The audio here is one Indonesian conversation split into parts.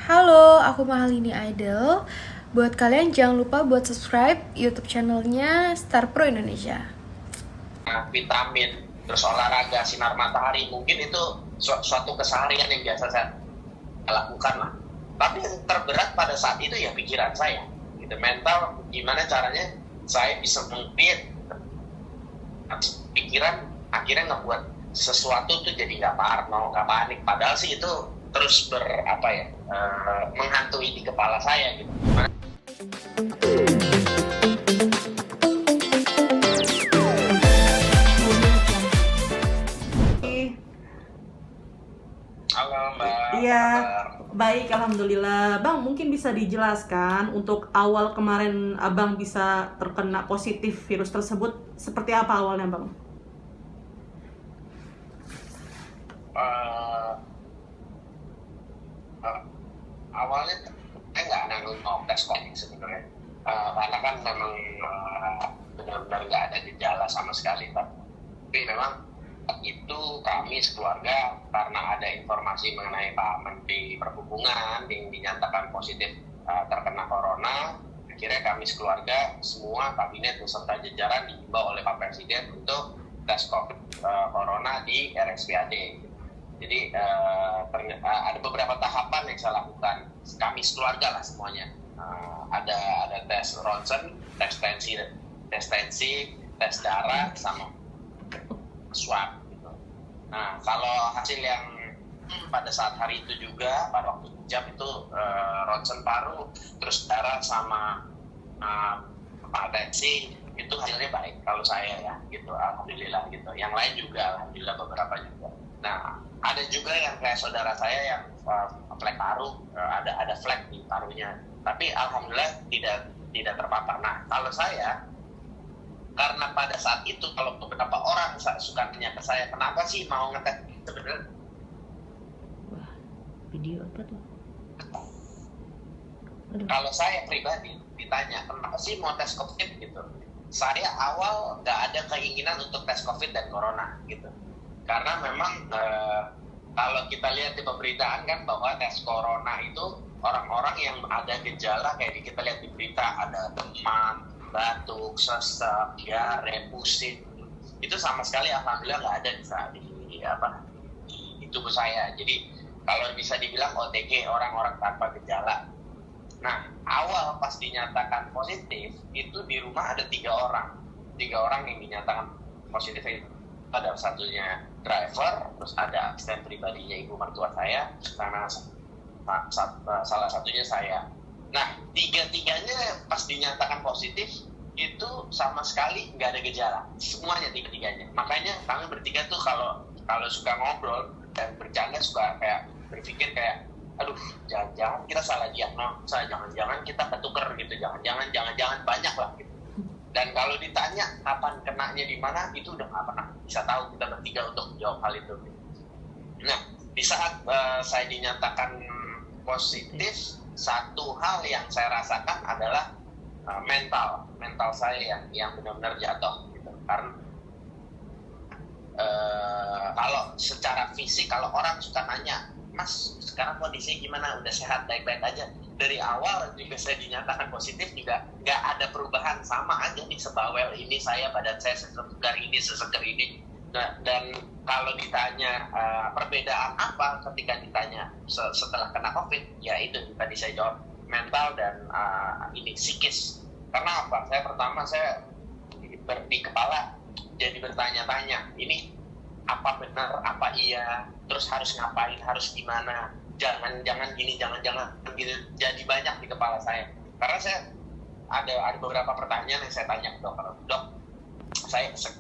Halo, aku Mahalini Idol. Buat kalian jangan lupa buat subscribe YouTube channelnya Star Pro Indonesia. Vitamin, terus olahraga, sinar matahari, mungkin itu suatu keseharian yang biasa saya lakukan lah. Tapi yang terberat pada saat itu ya pikiran saya, gitu, mental, gimana caranya saya bisa mengcreate pikiran, akhirnya ngebuat sesuatu tuh jadi nggak parno, nggak panik. Padahal sih itu terus menghantui di kepala saya gitu. Halo Mbak. Iya, baik, alhamdulillah. Bang, mungkin bisa dijelaskan untuk awal kemarin Abang bisa terkena positif virus tersebut, seperti apa awalnya, Bang? Awalnya saya nggak nanggung tes COVID sebenarnya, karena kan memang benar-benar nggak ada gejala sama sekali. Tapi memang itu kami sekeluarga, karena ada informasi mengenai Pak Menteri Perhubungan yang dinyatakan positif terkena corona, akhirnya kami sekeluarga, semua kabinet beserta jajaran diimbau oleh Pak Presiden untuk tes COVID corona di RSPAD. Jadi ada beberapa tahapan yang saya lakukan, kami sekeluarga lah semuanya. Ada tes ronsen, tes tensi, tes darah, sama swab gitu. Nah, kalau hasil yang pada saat hari itu juga, pada waktu jam itu ronsen paru, terus darah sama tensi, itu hasilnya baik kalau saya ya gitu, alhamdulillah gitu. Yang lain juga alhamdulillah beberapa juga. Nah, ada juga yang kayak saudara saya yang flek paru, ada flek di parunya, tapi alhamdulillah tidak terpapar. Nah, kalau saya, karena pada saat itu kalau beberapa orang suka tanya ke saya, kenapa sih mau ngetes sebenarnya? Wah, video apa tuh? Kalau saya pribadi ditanya, kenapa sih mau tes COVID gitu? Saya awal nggak ada keinginan untuk tes COVID dan corona gitu. Karena memang kalau kita lihat di pemberitaan kan bahwa tes corona itu orang-orang yang ada gejala kayak kita lihat di berita, ada demam, batuk, sesak, diare, pusing, itu sama sekali alhamdulillah nggak ada di tubuh saya. Jadi kalau bisa dibilang OTG, orang-orang tanpa gejala. Nah, awal pas dinyatakan positif itu di rumah ada tiga orang yang dinyatakan positif. Ada satunya driver, terus ada asisten pribadinya ibu mertua saya, karena salah satunya saya. Nah, tiga-tiganya pas dinyatakan positif itu sama sekali nggak ada gejala, semuanya tiga-tiganya. Makanya kami bertiga tuh kalau suka ngobrol dan bercanda suka kayak berpikir kayak, aduh, jangan-jangan kita salah diagnosa, jangan-jangan kita ketuker gitu, jangan-jangan banyak lah gitu. Dan kalau ditanya kapan kenanya di mana, itu udah nggak pernah bisa tahu kita bertiga untuk menjawab hal itu. Nah, di saat saya dinyatakan positif, satu hal yang saya rasakan adalah mental saya yang benar-benar jatuh gitu. Karena kalau secara fisik, kalau orang suka nanya, Mas, sekarang kondisinya gimana? Udah sehat, baik-baik aja? Dari awal juga saya dinyatakan positif juga nggak ada perubahan, sama aja nih, sebawel ini saya, badan saya sesegar ini. Nah, dan kalau ditanya perbedaan apa ketika ditanya setelah kena COVID, ya itu tadi saya jawab, mental dan ini psikis. Karena apa? Saya di kepala jadi bertanya-tanya, ini apa benar, apa iya, terus harus ngapain, harus gimana, jangan gini, jangan gitu, jadi banyak di kepala saya. Karena saya ada beberapa pertanyaan yang saya tanya ke dokter. Dok,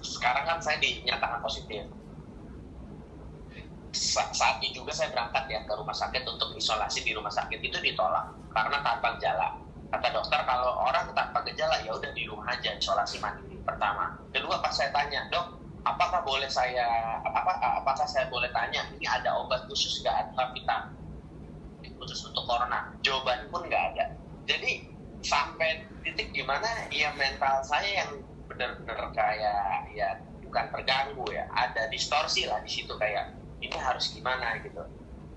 sekarang kan saya dinyatakan positif. Saat itu juga saya berangkat ya ke rumah sakit untuk isolasi di rumah sakit, itu ditolak karena tanpa gejala. Kata dokter, kalau orang tanpa gejala ya udah di rumah aja, isolasi mandiri. Pertama. Kedua, pas saya tanya, dok, apakah saya boleh tanya, ini ada obat khusus nggak, ada vitamin khusus untuk corona? Jawaban pun nggak ada. Jadi sampai titik dimana ya mental saya yang benar-benar kayak ya bukan terganggu ya, ada distorsi lah di situ, kayak ini harus gimana gitu.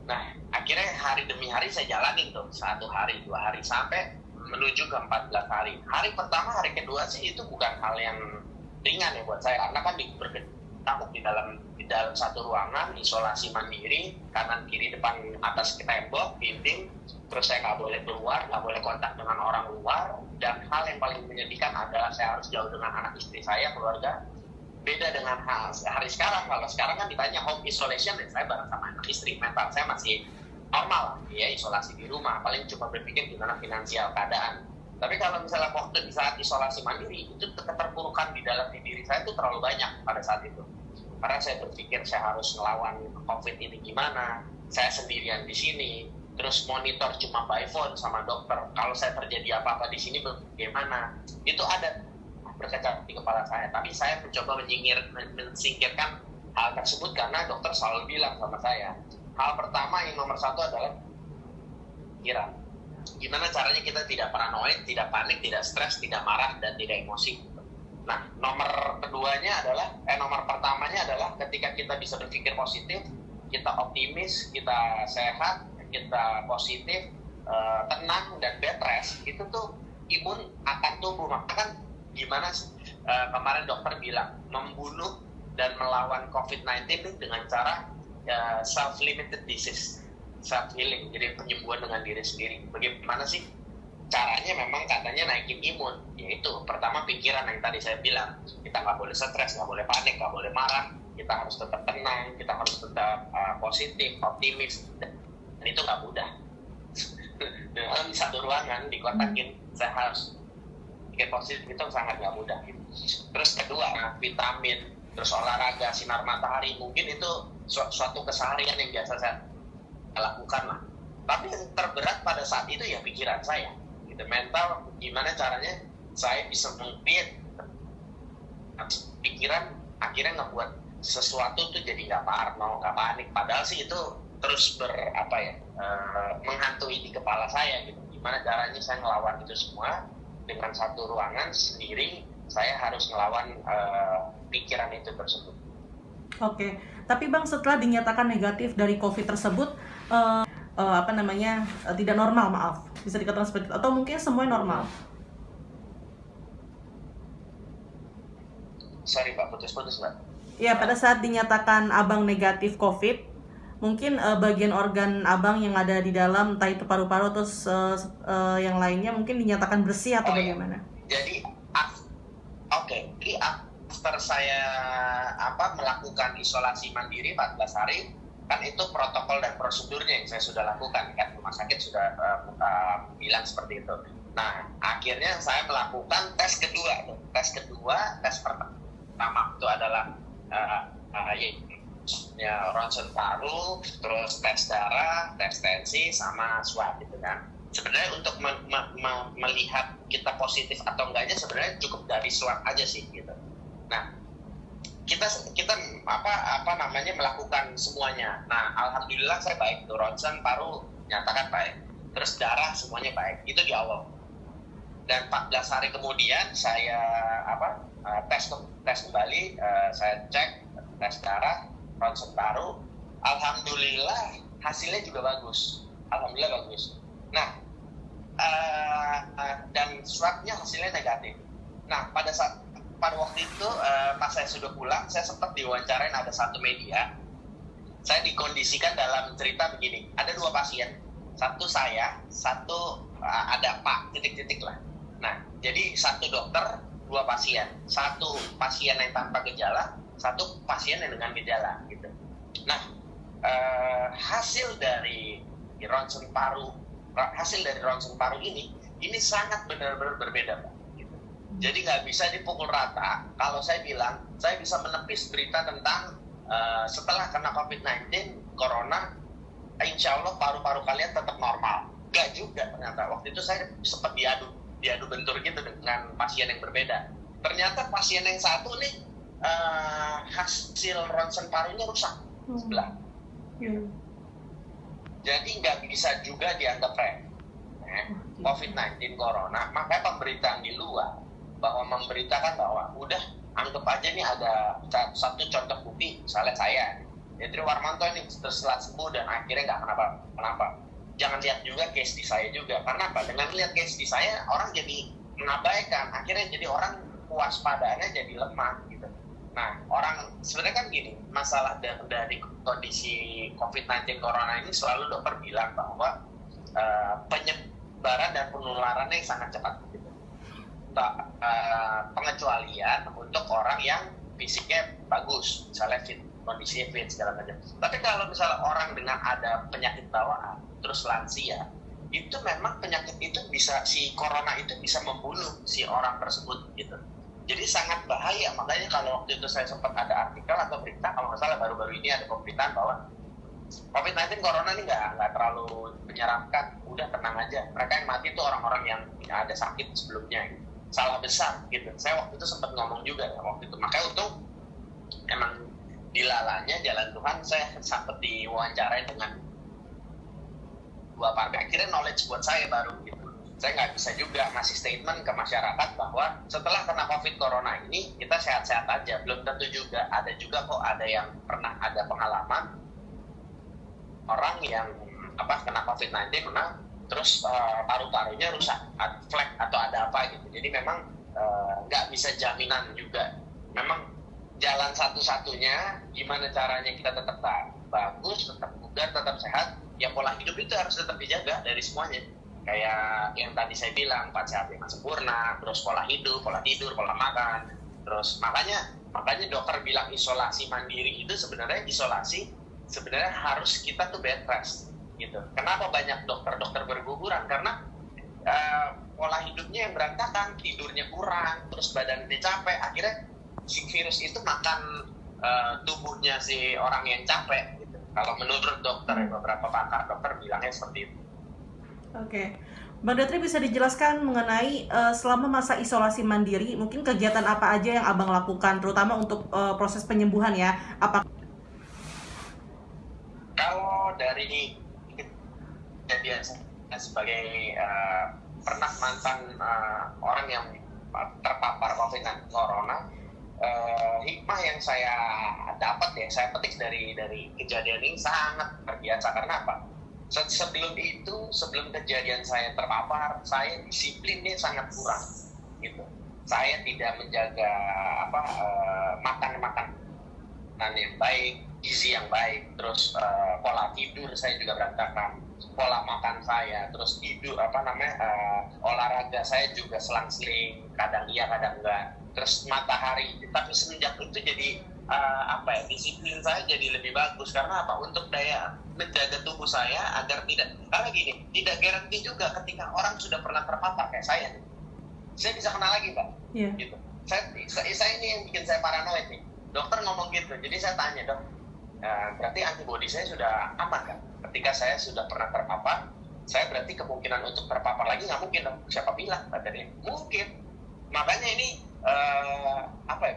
Nah, akhirnya hari demi hari saya jalanin tuh, 1 hari, 2 hari, sampai menuju ke 14 hari. Hari pertama, hari kedua sih itu bukan hal yang ringan ya buat saya, karena kan berkecamuk di dalam satu ruangan, isolasi mandiri, kanan kiri depan atas tembok, dinding, terus saya nggak boleh keluar, nggak boleh kontak dengan orang luar, dan hal yang paling menyedihkan adalah saya harus jauh dengan anak istri saya, keluarga. Beda dengan hari sekarang. Kalau sekarang kan ditanya home isolation, dan saya bareng sama anak istri, mental saya masih normal lah, ya, isolasi di rumah, paling cuma berpikir gimana finansial keadaan. Tapi kalau misalnya waktu di saat isolasi mandiri, itu keterpurukan di dalam diri saya itu terlalu banyak pada saat itu. Karena saya berpikir saya harus ngelawan COVID ini gimana, saya sendirian di sini, terus monitor cuma by phone sama dokter. Kalau saya terjadi apa-apa di sini bagaimana? Itu ada berkecamuk di kepala saya. Tapi saya mencoba mensingkirkan hal tersebut karena dokter selalu bilang sama saya, hal pertama yang nomor 1 adalah pikiran. Gimana caranya kita tidak paranoid, tidak panik, tidak stres, tidak marah, dan tidak emosi. Nah, nomor pertamanya adalah ketika kita bisa berpikir positif, kita optimis, kita sehat, kita positif, tenang, dan bed rest, itu tuh imun akan tumbuh. Maka kan gimana kemarin dokter bilang, membunuh dan melawan COVID-19 dengan cara self-limited disease, self-healing, jadi penyembuhan dengan diri sendiri. Bagaimana sih caranya? Memang katanya naikin imun, yaitu pertama pikiran yang tadi saya bilang, kita nggak boleh stres, nggak boleh panik, nggak boleh marah, kita harus tetap tenang, kita harus tetap positif, optimis, dan itu nggak mudah. Dalam satu ruangan dikotakin, saya harus pikir positif, itu sangat nggak mudah gitu. Terus kedua, vitamin, terus olahraga, sinar matahari, mungkin itu suatu keseharian yang biasa saya lakukan lah. Tapi yang terberat pada saat itu ya pikiran saya, gitu, mental. Gimana caranya saya bisa meng-create pikiran, akhirnya ngebuat sesuatu tuh jadi nggak parno, nggak panik. Padahal sih itu terus menghantui di kepala saya gitu. Gimana caranya saya ngelawan itu semua dengan satu ruangan sendiri, saya harus ngelawan pikiran itu tersebut. Oke, tapi Bang, setelah dinyatakan negatif dari COVID tersebut, tidak normal, maaf, bisa dikatakan seperti itu, atau mungkin semuanya normal? Sorry Pak, putus-putus Pak. Ya, pada saat dinyatakan Abang negatif COVID, mungkin bagian organ Abang yang ada di dalam, entah itu paru-paru atau yang lainnya, mungkin dinyatakan bersih atau bagaimana? Jadi, jadi after saya melakukan isolasi mandiri 14 hari, kan itu protokol dan prosedurnya yang saya sudah lakukan, kan rumah sakit sudah bilang seperti itu. Nah, akhirnya saya melakukan tes kedua. Tes pertama itu adalah ronsen paru, terus tes darah, tes tensi, sama swab gitu kan. Sebenarnya untuk melihat kita positif atau enggaknya sebenarnya cukup dari swab aja sih gitu. Nah, kita melakukan semuanya. Nah, alhamdulillah saya baik tuh, ronsen paru nyatakan baik, terus darah semuanya baik. Itu di awal. Dan 14 hari kemudian saya tes kembali, saya cek tes darah, ronsen paru, alhamdulillah hasilnya juga bagus. Nah, dan swabnya hasilnya negatif. Nah, pada waktu itu pas saya sudah pulang, saya sempat diwawancarain ada satu media. Saya dikondisikan dalam cerita begini, ada 2 pasien, satu saya, satu ada Pak titik-titik lah. Nah, jadi satu dokter, 2 pasien, satu pasien yang tanpa gejala, satu pasien yang dengan gejala gitu. Nah, hasil dari ronsen paru ini sangat benar-benar berbeda Pak. Jadi nggak bisa dipukul rata. Kalau saya bilang, saya bisa menepis berita tentang setelah kena COVID-19, Corona, insya Allah paru-paru kalian tetap normal. Nggak juga ternyata. Waktu itu saya sempat diadu bentur gitu dengan pasien yang berbeda. Ternyata pasien yang satu nih, hasil ronsen parunya rusak sebelah. Jadi nggak bisa juga dianggap COVID-19 Corona. Makanya pemberitaan di luar bahwa memberitakan bahwa udah anggap aja nih ada satu contoh bukti, misalnya saya ya Tri Warmanto ini setelah sembuh dan akhirnya nggak kenapa. Jangan lihat juga case di saya juga, karena apa? Dengan lihat case di saya orang jadi mengabaikan, akhirnya jadi orang kewaspadaannya jadi lemah gitu. Nah, orang sebenarnya kan gini, masalah dari kondisi COVID-19 corona ini selalu dokter bilang bahwa penyebaran dan penularannya sangat cepat gitu. Pengecualian untuk orang yang fisiknya bagus, misalnya fit, kondisinya fit segala macam. Tapi kalau misalnya orang dengan ada penyakit bawaan, terus lansia, itu memang penyakit itu bisa, si corona itu bisa membunuh si orang tersebut gitu. Jadi sangat bahaya. Makanya kalau waktu itu saya sempat ada artikel atau berita, kalau nggak salah baru-baru ini ada pemberitaan bahwa COVID-19 corona ini nggak terlalu menyeramkan, udah tenang aja. Mereka yang mati itu orang-orang yang ada sakit sebelumnya gitu. Salah besar gitu. Saya waktu itu sempat ngomong juga ya, waktu itu. Makanya untung emang dilalanya jalan Tuhan, saya sempat diwawancarai dengan dua partai. Akhirnya knowledge buat saya baru gitu. Saya nggak bisa juga ngasih statement ke masyarakat bahwa setelah kena COVID corona ini kita sehat-sehat aja. Belum tentu juga. Ada juga kok ada yang pernah ada pengalaman orang yang kena COVID-19 terus paru-parunya rusak, flek atau ada apa gitu. Jadi memang nggak bisa jaminan juga. Memang jalan satu-satunya gimana caranya kita tetap bagus, tetap bugar, tetap sehat. Ya pola hidup itu harus tetap dijaga dari semuanya. Kayak yang tadi saya bilang, 4 sehat 5 sempurna, terus pola hidup, pola tidur, pola makan. Terus makanya dokter bilang isolasi mandiri itu sebenarnya harus kita tuh bed rest gitu. Kenapa banyak dokter berguguran? Karena pola hidupnya yang berantakan, tidurnya kurang, terus badannya capek, akhirnya si virus itu makan tubuhnya si orang yang capek gitu. Kalau menurut dokter, beberapa pakar dokter bilangnya seperti itu. Oke. Bang Detri, bisa dijelaskan mengenai selama masa isolasi mandiri, mungkin kegiatan apa aja yang Abang lakukan, terutama untuk proses penyembuhan ya? Kalau dari kejadian saya sebagai pernah mantan orang yang terpapar COVID-19 corona, hikmah yang saya dapat ya, saya petik dari kejadian ini sangat terbiasa. Karena apa? Sebelum kejadian saya terpapar, saya disiplinnya sangat kurang gitu. Saya tidak menjaga makan yang baik, gizi yang baik, terus pola tidur saya juga berantakan, pola makan saya, terus tidur olahraga saya juga selang-seling, kadang iya kadang enggak, terus matahari. Tapi semenjak itu jadi disiplin saya jadi lebih bagus. Karena apa? Untuk daya menjaga tubuh saya agar tidak garanti juga ketika orang sudah pernah terpapar kayak saya bisa kena lagi, Mbak. Yeah. Gitu. Saya ini yang bikin saya paranoid nih. Dokter ngomong gitu, jadi saya tanya, dok, berarti antibodi saya sudah aman kan? Ketika saya sudah pernah terpapar, saya berarti kemungkinan untuk terpapar lagi nggak mungkin dong. Siapa bilang? Katanya mungkin. Makanya ini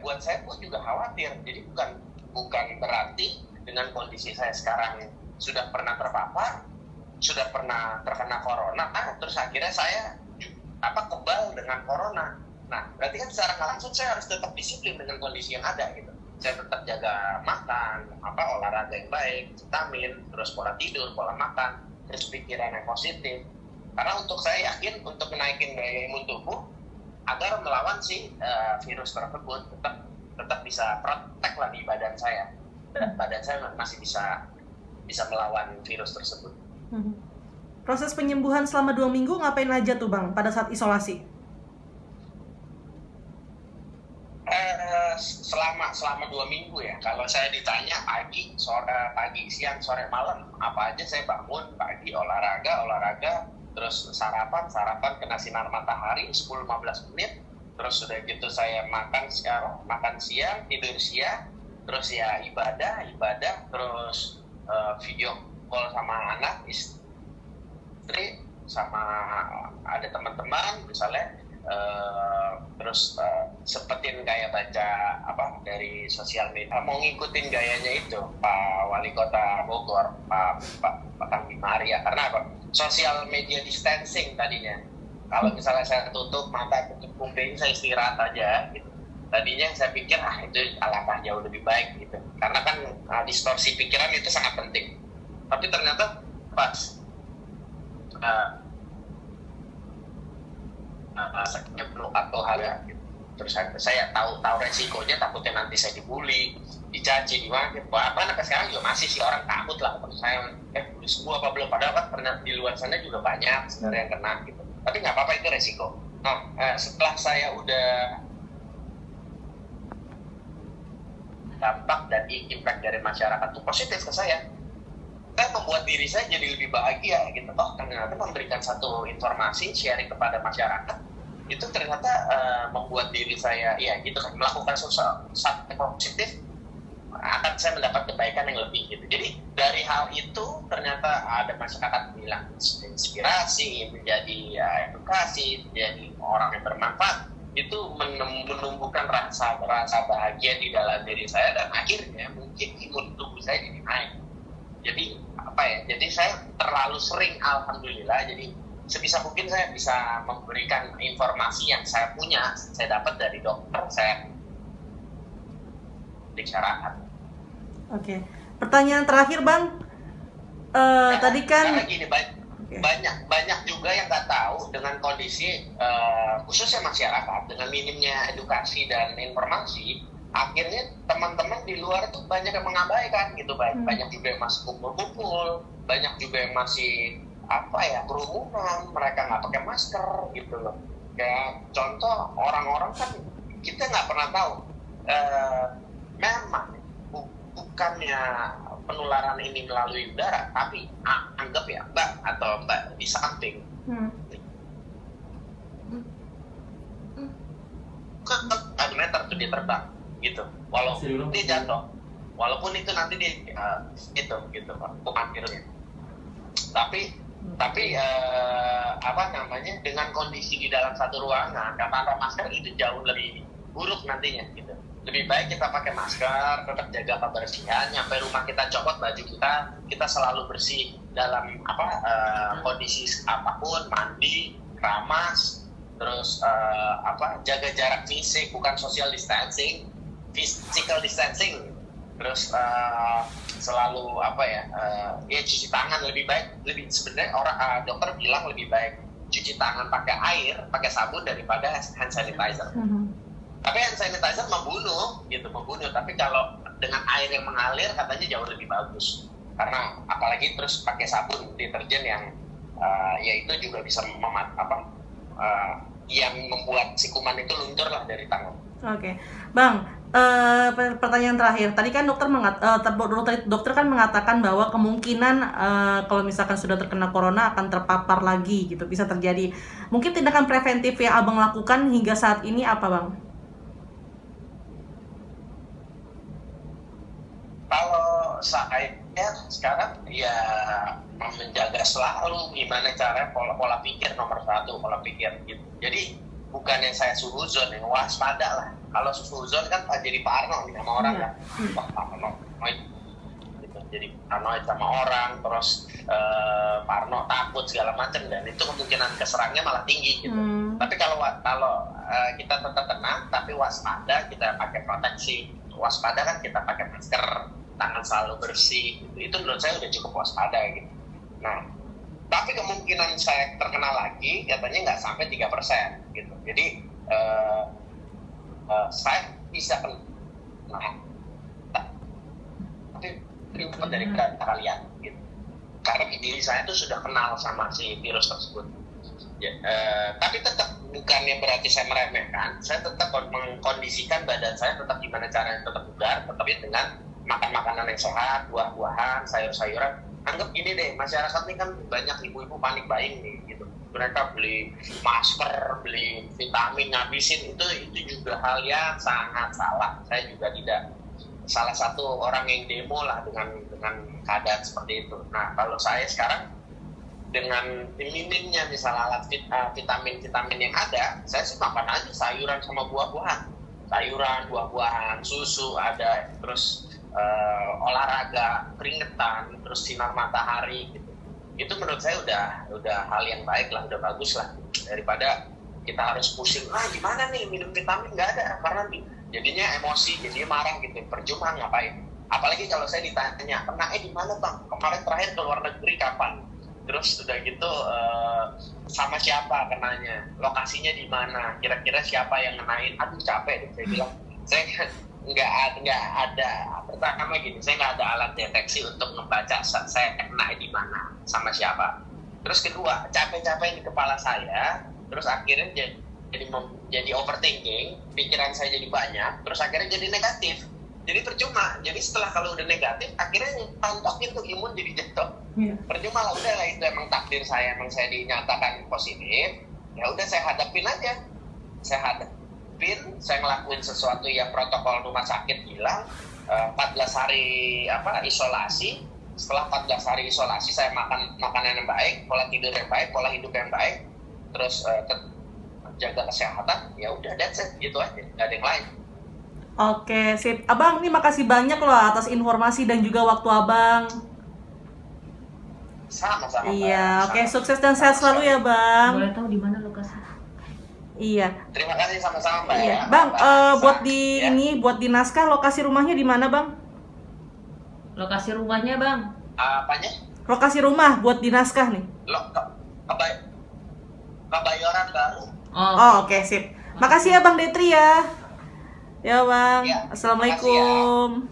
buat saya pun juga khawatir. Jadi bukan berarti dengan kondisi saya sekarang sudah pernah terpapar, sudah pernah terkena corona, terus akhirnya saya kebal dengan corona. Nah, berarti kan secara nggak langsung saya harus tetap disiplin dengan kondisi yang ada gitu. Saya tetap jaga makan, olahraga yang baik, vitamin, terus pola tidur, pola makan, terus pikiran yang positif. Karena untuk saya yakin untuk menaikin daya imun tubuh agar melawan si virus tersebut, tetap bisa protek lah di badan saya. Dan badan saya masih bisa melawan virus tersebut. Proses penyembuhan selama 2 minggu ngapain aja tuh Bang pada saat isolasi? Selama 2 minggu ya, kalau saya ditanya pagi, siang, sore, malam, apa aja saya bangun pagi, olahraga, terus sarapan kena sinar matahari 10-15 menit, terus sudah gitu saya makan siang, tidur siang, terus ya ibadah, terus video call sama anak, istri, sama ada teman-teman misalnya, terus sempetin kayak baca dari sosial media, mau ngikutin gayanya itu Pak Wali Kota Bogor, Pak Kang Bima Arya. Karena apa? Social media distancing tadinya. Kalau misalnya saya tutup mata, tutup kuping, saya istirahat aja gitu. Tadinya saya pikir itu alangkah jauh lebih baik gitu, karena kan distorsi pikiran itu sangat penting. Tapi ternyata pas atau hal gitu. Terus saya tahu resikonya, takutnya nanti saya dibully, dicaci, gimana. Bahkan sampai sekarang juga masih sih orang takut lah. Terus saya udah sembuh apa belum? Padahal kan pernah di luar sana juga banyak sebenarnya yang kena gitu. Tapi nggak apa-apa, itu resiko. Nah, setelah saya udah dampak dan impact dari masyarakat itu positif ke saya membuat diri saya jadi lebih bahagia gitu. Ternyata memberikan satu informasi, sharing kepada masyarakat, itu ternyata membuat diri saya gitu kan, melakukan sesuatu yang positif, akan saya mendapat kebaikan yang lebih gitu. Jadi dari hal itu ternyata ada masyarakat bilang inspirasi, menjadi edukasi, menjadi orang yang bermanfaat, itu menumbuhkan rasa bahagia di dalam diri saya, dan akhirnya mungkin imun tubuh saya jadi naik. Jadi saya terlalu sering, alhamdulillah, jadi sebisa mungkin saya bisa memberikan informasi yang saya punya, saya dapat dari dokter, saya bicarakan. Oke. Pertanyaan terakhir, Bang. Tadi kan gini, banyak juga yang nggak tahu dengan kondisi khususnya masyarakat dengan minimnya edukasi dan informasi, akhirnya teman-teman di luar itu banyak yang mengabaikan gitu. Banyak juga yang masih kumpul-kumpul, banyak juga yang masih kerumunan, mereka nggak pakai masker gitu loh. Kayak contoh, orang-orang kan kita nggak pernah tahu, memang bukannya penularan ini melalui udara, tapi anggap ya Mbak atau Mbak di samping ke meter tuh dia terbang gitu, walaupun dia jatuh, walaupun itu nanti dia gitu pemantirnya, tapi dengan kondisi di dalam satu ruangan tanpa masker itu jauh lebih buruk nantinya gitu. Lebih baik kita pakai masker, tetap jaga kebersihan, nyampe rumah kita copot baju kita selalu bersih dalam kondisi apapun, mandi, keramas, terus jaga jarak fisik, bukan social distancing, physical distancing, terus selalu cuci tangan lebih baik. Sebenarnya dokter bilang lebih baik cuci tangan pakai air, pakai sabun daripada hand sanitizer. Tapi hand sanitizer membunuh. Tapi kalau dengan air yang mengalir katanya jauh lebih bagus. Karena apalagi terus pakai sabun deterjen yang itu juga bisa yang membuat si kuman itu luntur lah dari tangan. Oke. Bang, pertanyaan terakhir. Tadi kan dokter kan mengatakan bahwa kemungkinan kalau misalkan sudah terkena corona akan terpapar lagi gitu, bisa terjadi. Mungkin tindakan preventif yang Abang lakukan hingga saat ini apa, Bang? Kalau saya sekarang menjaga selalu gimana caranya pola pikir nomor satu, pola pikir gitu. Jadi bukan yang saya suhuzon, yang waspada lah. Kalau suhuzon kan jadi parno nih sama orang kan. Paranoid gitu. Jadi paranoid sama orang, terus parno, takut segala macam, dan itu kemungkinan keserangnya malah tinggi gitu. Tapi kalau kita tetap tenang tapi waspada, kita pakai proteksi. Waspada kan kita pakai masker, tangan selalu bersih, itu menurut saya udah cukup waspada gitu. Nah, tapi kemungkinan saya terkena lagi katanya nggak sampai 3% gitu. Jadi saya bisa kena, tapi terima dari kalian gitu. Karena diri saya tuh sudah kenal sama si virus tersebut. Tapi tetap bukannya berarti saya meremehkan, saya tetap mengkondisikan badan saya tetap gimana caranya tetap bugar, tetapi dengan makan makanan yang sehat, buah-buahan, sayur-sayuran. Anggap gini deh, masyarakat ini kan banyak ibu-ibu panik buying nih gitu. Mereka beli masker, beli vitamin, ngabisin, itu juga hal yang sangat salah. Saya juga tidak salah satu orang yang demo lah dengan keadaan seperti itu. Nah, kalau saya sekarang dengan minimnya misalnya alat vitamin yang ada, saya sih makan aja sayuran sama buah-buahan, susu ada, terus olahraga, keringetan, terus sinar matahari gitu. Itu menurut saya udah hal yang baik lah, udah bagus lah, daripada kita harus pusing gimana nih minum vitamin, nggak ada, karena jadinya emosi, jadinya marah gitu, percuma ngapain. Apalagi kalau saya ditanya, kena di mana bang, kemarin terakhir ke luar negeri kapan, terus udah gitu sama siapa kenanya, lokasinya di mana, kira-kira siapa yang ngenain. Aduh capek deh, saya bilang saya nggak ada, pertama gini, saya nggak ada alat deteksi untuk membaca saya kena di mana sama siapa. Terus kedua, capek-capek di kepala saya, terus akhirnya jadi overthinking, pikiran saya jadi banyak, terus akhirnya jadi negatif. Jadi percuma. Jadi setelah kalau udah negatif, akhirnya tontokin tuh imun jadi jatuh. Percuma lah, udah lah, itu emang takdir saya, emang saya dinyatakan positif. Ya udah saya hadapin aja. Saya hadapin, saya ngelakuin sesuatu yang protokol rumah sakit bilang, 14 hari isolasi. Setelah 14 hari isolasi, saya makan makanan yang baik, pola tidur yang baik, pola hidup yang baik, terus jaga kesehatan. Ya udah, that's it, gitu aja, nggak ada yang lain. Oke, sip. Abang, ini makasih banyak loh atas informasi dan juga waktu abang. Sama-sama. Iya, oke, sukses dan sehat selalu ya bang. Boleh tahu di mana lokasi? Iya. Terima kasih sama-sama Mbak. Iya, Ya. bang. Mbak Buat Lisa, di ya. ini, buat di naskah lokasi rumahnya di mana bang? Lokasi rumahnya bang? Apanya? Lokasi rumah buat di naskah nih. Kebayoran Baru. Oh, oke, sip. Makasih ya bang Detri ya. Ya bang. Ya, Assalamualaikum.